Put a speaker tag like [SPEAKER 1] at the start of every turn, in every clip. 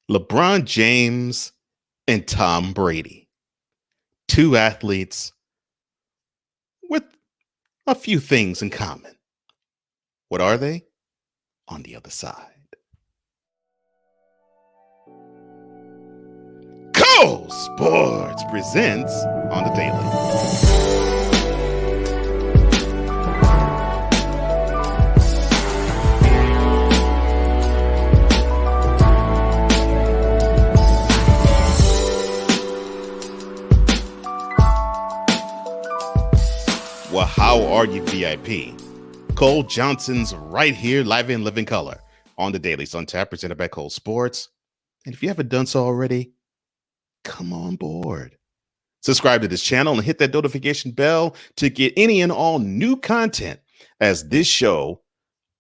[SPEAKER 1] LeBron James and Tom Brady, two athletes with a few things in common. What are they? On the other side. Cole Sports presents on the daily. Well, how are you, VIP? Cole Johnson's right here, live in living color on the Daily Sun Tap, presented by Cole Sports. And if you haven't done so already, come on board. Subscribe to this channel and hit that notification bell to get any and all new content as this show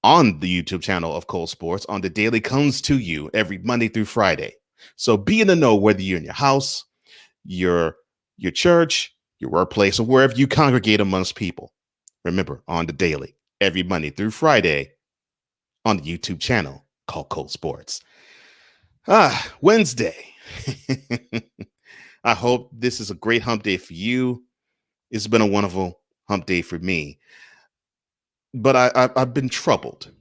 [SPEAKER 1] on the YouTube channel of Cole Sports on the Daily comes to you every Monday through Friday. So be in the know whether you're in your house, your church, your workplace, or wherever you congregate amongst people. Remember, on the Daily, every Monday through Friday on the YouTube channel called Cole Sports. Wednesday. I hope this is a great hump day for you. It's been a wonderful hump day for me. But I've been troubled.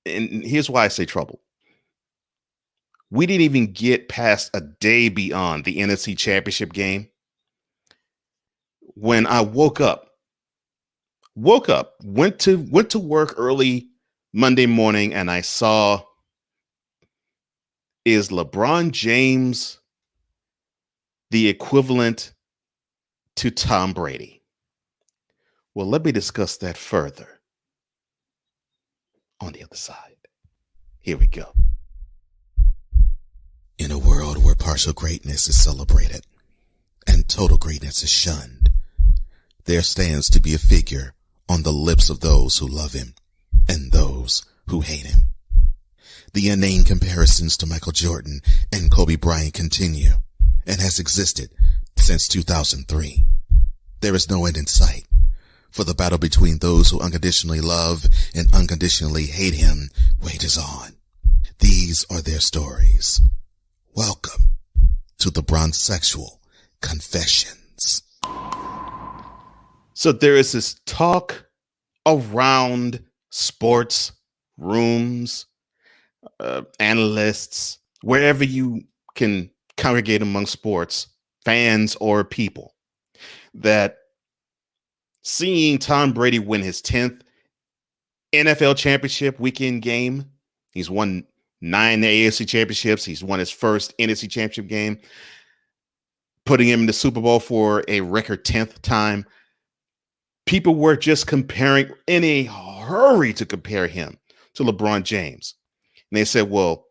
[SPEAKER 1] And here's why I say troubled. We didn't even get past a day beyond the NFC Championship game when I woke up, went to work early Monday morning, and I saw, is LeBron James the equivalent to Tom Brady? Well, let me discuss that further on the other side. Here we go.
[SPEAKER 2] In a world where partial greatness is celebrated and total greatness is shunned, there stands to be a figure on the lips of those who love him and those who hate him. The inane comparisons to Michael Jordan and Kobe Bryant continue and has existed since 2003. There is no end in sight, for the battle between those who unconditionally love and unconditionally hate him wages on. These are their stories. Welcome to the Bronsexual Confessions.
[SPEAKER 1] So there is this talk around sports rooms, analysts, wherever you can congregate among sports fans or people, that seeing Tom Brady win his 10th NFL championship weekend game, he's won 9 AFC championships, he's won his first NFC championship game, putting him in the Super Bowl for a record 10th time. People were just comparing, in a hurry to compare him to LeBron James. And they said, well,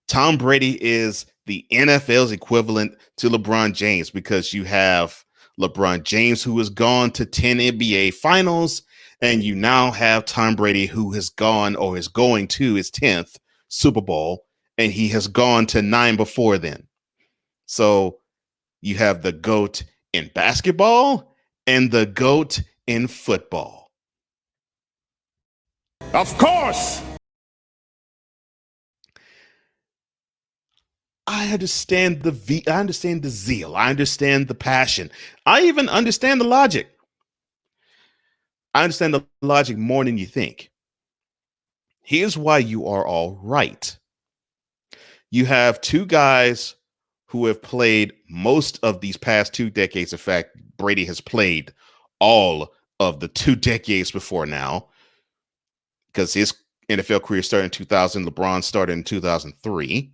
[SPEAKER 1] Tom Brady is the NFL's equivalent to LeBron James because you have LeBron James, who has gone to 10 NBA finals, and you now have Tom Brady, who has gone or is going to his 10th Super Bowl, and he has gone to 9 before then. So you have the GOAT in basketball and the GOAT in football.
[SPEAKER 3] Of course.
[SPEAKER 1] I understand I understand the zeal. I understand the passion. I even understand the logic. I understand the logic more than you think. Here's why you are all right. You have two guys who have played most of these past 2 decades. In fact, Brady has played all of the 2 decades before now, because his NFL career started in 2000. LeBron started in 2003.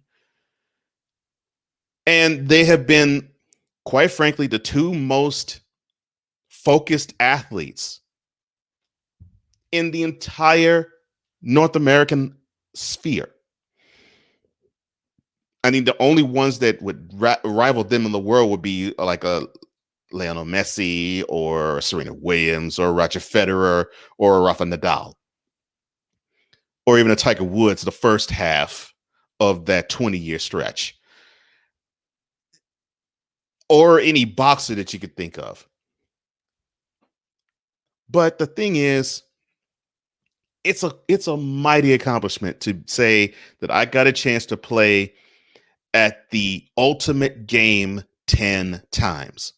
[SPEAKER 1] And they have been, quite frankly, the 2 most focused athletes in the entire North American sphere. I mean, the only ones that would rival them in the world would be like a Lionel Messi or Serena Williams or Roger Federer or Rafa Nadal, or even a Tiger Woods, the first half of that 20-year stretch, or any boxer that you could think of. But the thing is, it's a mighty accomplishment to say that I got a chance to play at the ultimate game 10 times.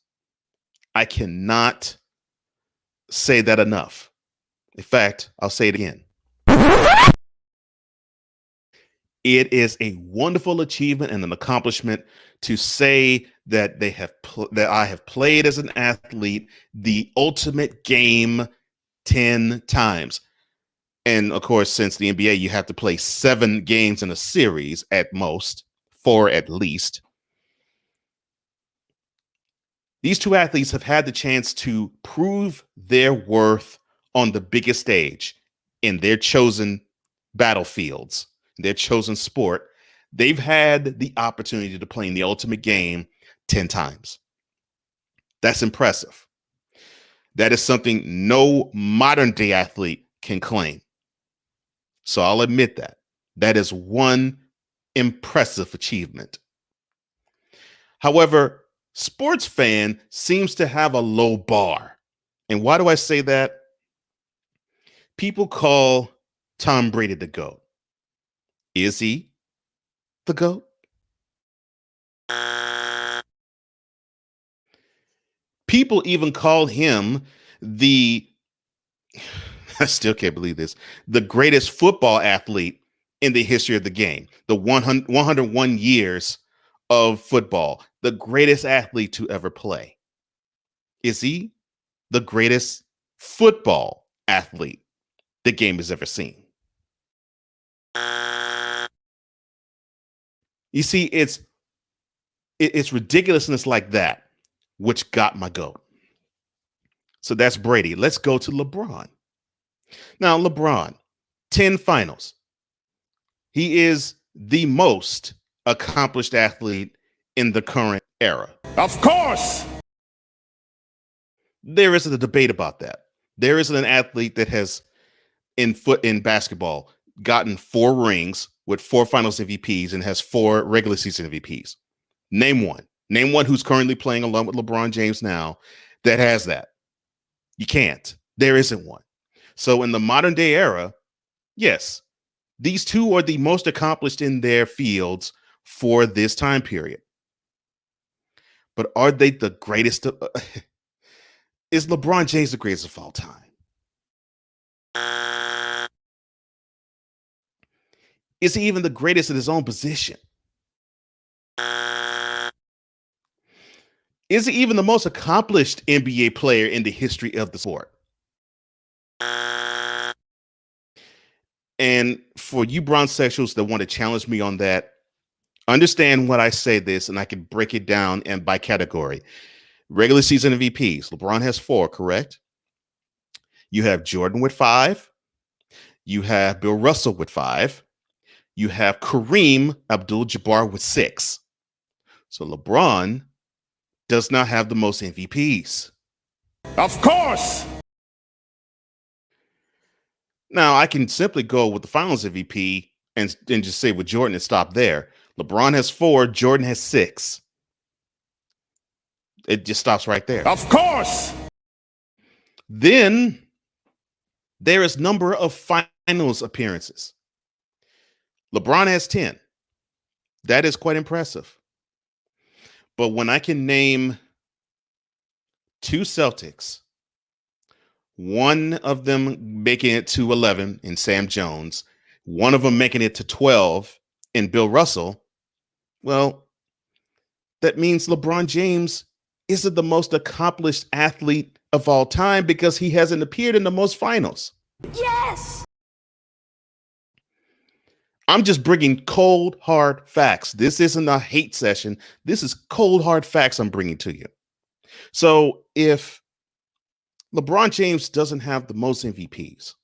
[SPEAKER 1] I cannot say that enough. In fact, I'll say it again. It is a wonderful achievement and an accomplishment to say that that I have played as an athlete the ultimate game 10 times. And of course, since the NBA, you have to play 7 games in a series at most, 4 at least. These two athletes have had the chance to prove their worth on the biggest stage in their chosen battlefields, their chosen sport. They've had the opportunity to play in the ultimate game 10 times. That's impressive. That is something no modern day athlete can claim. So I'll admit that. That is one impressive achievement. However, sports fan seems to have a low bar. And why do I say that? People call Tom Brady the GOAT. Is he the GOAT? People even call him the, I still can't believe this, the greatest football athlete in the history of the game. The 101 years of football, the greatest athlete to ever play. Is he the greatest football athlete the game has ever seen? You see, it's ridiculousness like that which got my goat. So that's Brady. Let's go to LeBron. Now, LeBron, 10 finals. He is the most accomplished athlete in the current era.
[SPEAKER 3] Of course.
[SPEAKER 1] There isn't a debate about that. There isn't an athlete that has in basketball gotten 4 rings with 4 finals MVPs and has 4 regular season MVPs. Name one. Name one who's currently playing along with LeBron James now that has that. You can't. There isn't one. So in the modern day era, yes, these two are the most accomplished in their fields for this time period. But are they the greatest? Is LeBron James the greatest of all time? Is he even the greatest in his own position? Is he even the most accomplished NBA player in the history of the sport? And for you Bronsexuals that want to challenge me on that, understand when I say this, and I can break it down and by category. Regular season MVPs. LeBron has 4, correct? You have Jordan with 5. You have Bill Russell with 5. You have Kareem Abdul-Jabbar with 6. So LeBron does not have the most MVPs.
[SPEAKER 3] Of course.
[SPEAKER 1] Now, I can simply go with the finals MVP and just say with Jordan and stop there. LeBron has 4, Jordan has 6. It just stops right there.
[SPEAKER 3] Of course.
[SPEAKER 1] Then there is number of finals appearances. LeBron has 10. That is quite impressive. But when I can name 2 Celtics, one of them making it to 11 in Sam Jones, one of them making it to 12 in Bill Russell, well, that means LeBron James isn't the most accomplished athlete of all time because he hasn't appeared in the most finals.
[SPEAKER 3] Yes.
[SPEAKER 1] I'm just bringing cold, hard facts. This isn't a hate session. This is cold, hard facts I'm bringing to you. So if LeBron James doesn't have the most MVPs,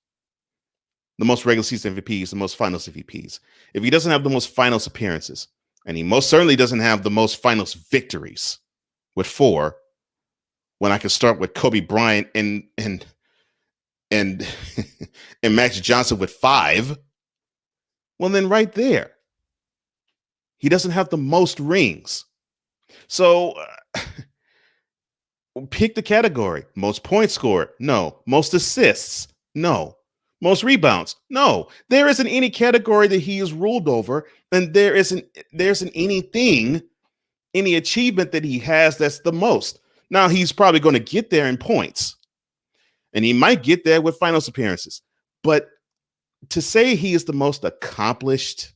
[SPEAKER 1] the most regular season MVPs, the most finals MVPs, if he doesn't have the most finals appearances, and he most certainly doesn't have the most finals victories with 4, when I can start with Kobe Bryant and and Magic Johnson with 5, well, then right there, he doesn't have the most rings. So pick the category. Most points scored? No. Most assists? No. Most rebounds? No, there isn't any category that he is ruled over, and there isn't anything, any achievement that he has that's the most. Now he's probably going to get there in points, and he might get there with finals appearances. But to say he is the most accomplished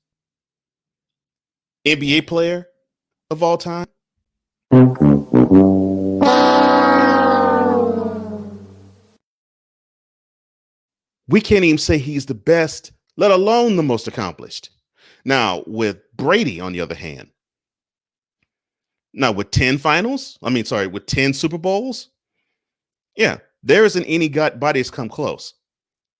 [SPEAKER 1] NBA player of all time, we can't even say he's the best, let alone the most accomplished. Now, with Brady, on the other hand, now with 10 finals, with 10 Super Bowls, yeah, there isn't any body that's come close.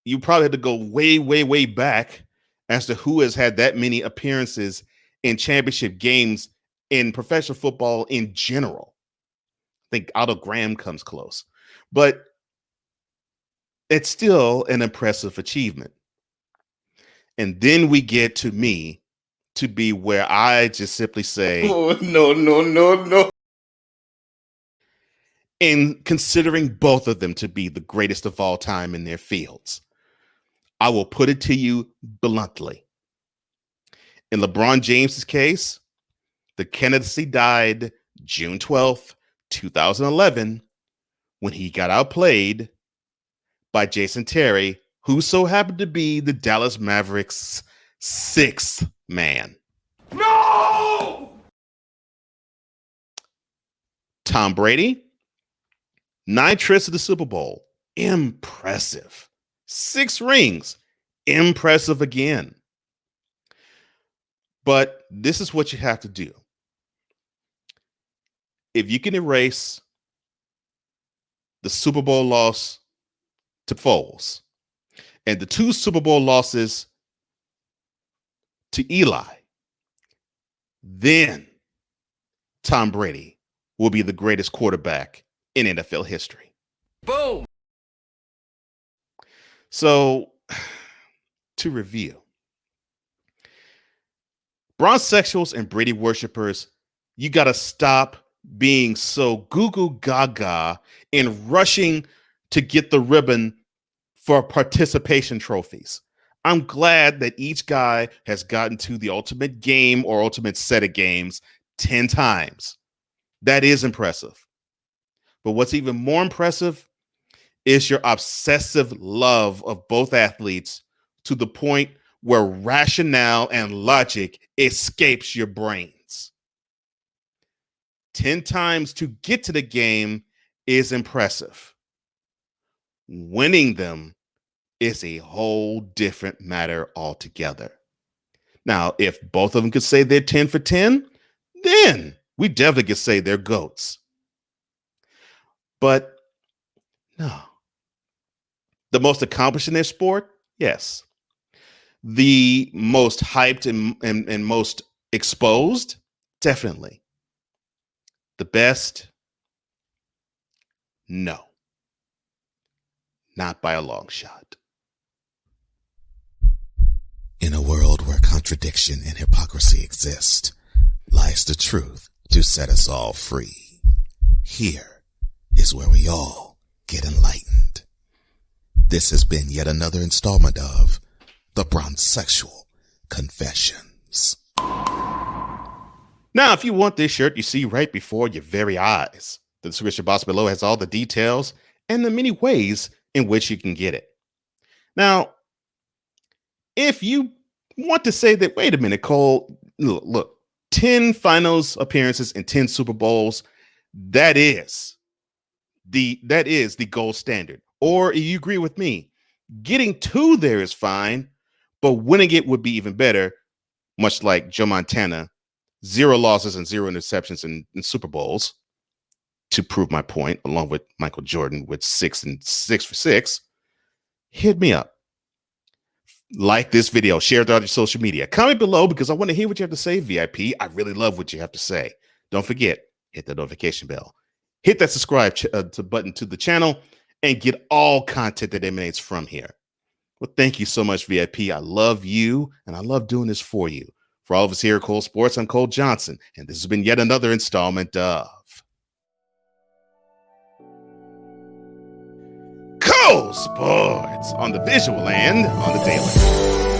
[SPEAKER 1] You probably had to go way, way, way back as to who has had that many appearances in championship games in professional football in general. I think Otto Graham comes close, but it's still an impressive achievement. And then we get to me to be where I just simply say,
[SPEAKER 4] oh, no.
[SPEAKER 1] In considering both of them to be the greatest of all time in their fields, I will put it to you bluntly. In LeBron James's case, the candidacy died June 12th, 2011, when he got outplayed by Jason Terry, who so happened to be the Dallas Mavericks' sixth man.
[SPEAKER 3] No!
[SPEAKER 1] Tom Brady, 9 trips to the Super Bowl. Impressive. 6 rings. Impressive again. But this is what you have to do. If you can erase the Super Bowl loss to Foles and the 2 Super Bowl losses to Eli, then Tom Brady will be the greatest quarterback in NFL history.
[SPEAKER 3] Boom!
[SPEAKER 1] So, to review, Bronsexuals and Brady worshipers, you got to stop being so goo-goo gaga and rushing to get the ribbon for participation trophies. I'm glad that each guy has gotten to the ultimate game or ultimate set of games 10 times. That is impressive. But what's even more impressive is your obsessive love of both athletes to the point where rationale and logic escapes your brains. 10 times to get to the game is impressive. Winning them is a whole different matter altogether. Now, if both of them could say they're 10 for 10, then we definitely could say they're GOATs. But no. The most accomplished in their sport? Yes. The most hyped and most exposed? Definitely. The best? No. Not by a long shot.
[SPEAKER 2] In a world where contradiction and hypocrisy exist, lies the truth to set us all free. Here is where we all get enlightened. This has been yet another installment of the Bronsexual Confessions.
[SPEAKER 1] Now, if you want this shirt you see right before your very eyes, the description box below has all the details and the many ways in which you can get it. Now, if you want to say that, wait a minute, Cole, look, 10 finals appearances and 10 Super Bowls, that is the gold standard. Or you agree with me, getting 2 there is fine, but winning it would be even better, much like Joe Montana, 0 losses and 0 interceptions in Super Bowls, to prove my point, along with Michael Jordan with 6 for 6. Hit me up. Like this video, share it on your social media. Comment below because I want to hear what you have to say, VIP. I really love what you have to say. Don't forget, hit the notification bell. Hit that subscribe button to the channel and get all content that emanates from here. Well, thank you so much, VIP. I love you, and I love doing this for you. For all of us here at Cole Sports, I'm Cole Johnson, and this has been yet another installment of Cole All sports on the visual and on the daily.